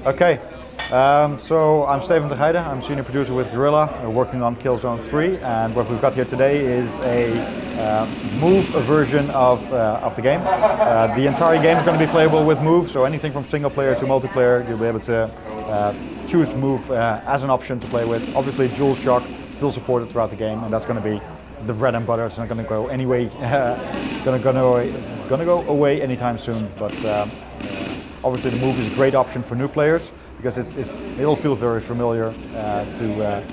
Okay, so I'm Steven de Geide. I'm senior producer with Guerrilla, working on Killzone 3, and what we've got here today is a move version of the game. The entire game is going to be playable with move, so anything from single player to multiplayer, you'll be able to choose move as an option to play with. Obviously, DualShock still supported throughout the game, and that's going to be the bread and butter. It's not going to go anyway, going to go away anytime soon. But obviously, the move is a great option for new players because it'll feel very familiar to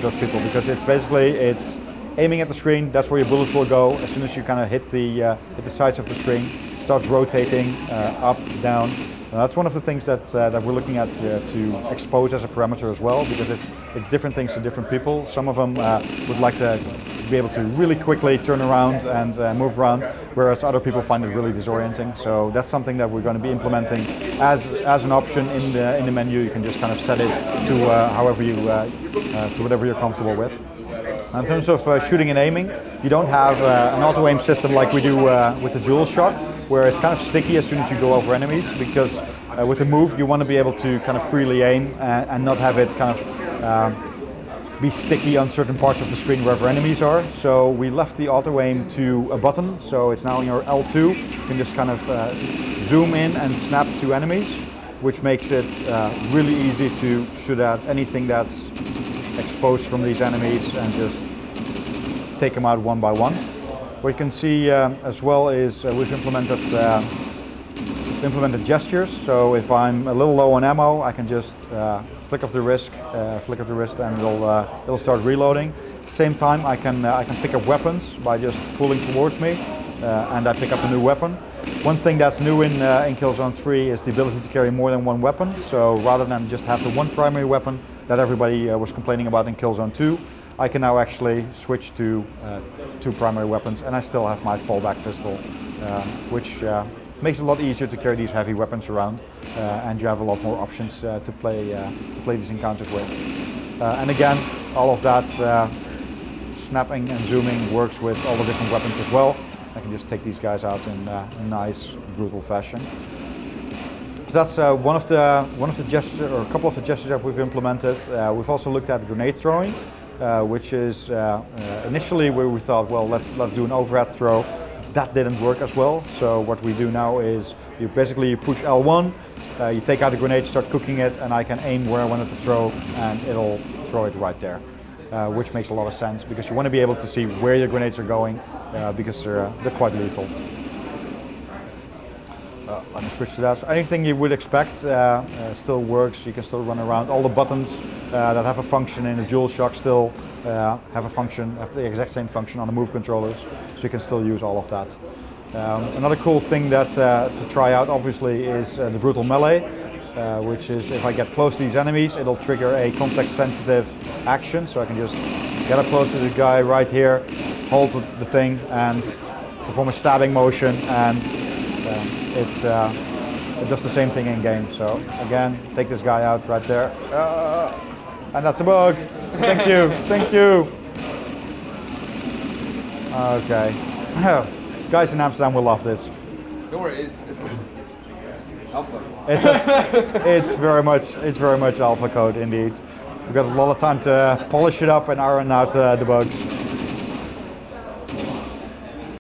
those people, because it's aiming at the screen. That's where your bullets will go. As soon as you kind of hit the sides of the screen, it starts rotating up, down. That's one of the things that we're looking at to expose as a parameter as well, because it's different things to different people. Some of them would like to be able to really quickly turn around and move around, whereas other people find it really disorienting. So that's something that we're going to be implementing as an option in the menu. You can just kind of set it to however you to whatever you're comfortable with. In terms of shooting and aiming, you don't have an auto-aim system like we do with the DualShock, where it's kind of sticky as soon as you go over enemies, because with the move you want to be able to kind of freely aim and not have it kind of be sticky on certain parts of the screen wherever enemies are. So we left the auto-aim to a button, so it's now in your L2. You can just kind of zoom in and snap to enemies, which makes it really easy to shoot at anything that's exposed from these enemies and just take them out one by one. What you can see as well is we've implemented gestures. So if I'm a little low on ammo, I can just flick of the wrist, and it'll start reloading. At the same time, I can pick up weapons by just pulling towards me, and I pick up a new weapon. One thing that's new in Killzone 3 is the ability to carry more than one weapon. So rather than just have the one primary weapon that everybody was complaining about in Killzone 2, I can now actually switch to two primary weapons, and I still have my fallback pistol, which makes it a lot easier to carry these heavy weapons around, and you have a lot more options to play these encounters with. And again, all of that snapping and zooming works with all the different weapons as well. I can just take these guys out in a nice, brutal fashion. So that's one of the gestures, or a couple of the gestures that we've implemented. We've also looked at grenade throwing, which is initially where we thought, well, let's do an overhead throw. That didn't work as well. So what we do now is you basically push L1, you take out the grenade, start cooking it, and I can aim where I want it to throw, and it'll throw it right there. Which makes a lot of sense, because you want to be able to see where your grenades are going, because they're quite lethal. Let me switch to that. So anything you would expect still works. You can still run around. All the buttons that have a function in the DualShock still have the exact same function on the Move controllers, so you can still use all of that. Another cool thing that to try out, obviously, is the brutal melee, which is if I get close to these enemies, it'll trigger a context-sensitive action. So I can just get up close to the guy right here, hold the thing, and perform a stabbing motion, and it does the same thing in game. So again, take this guy out right there, and that's a bug. Thank you, thank you. Okay, guys in Amsterdam will love this. Don't worry, it's alpha. It's very much alpha code indeed. We've got a lot of time to polish it up and iron out the bugs.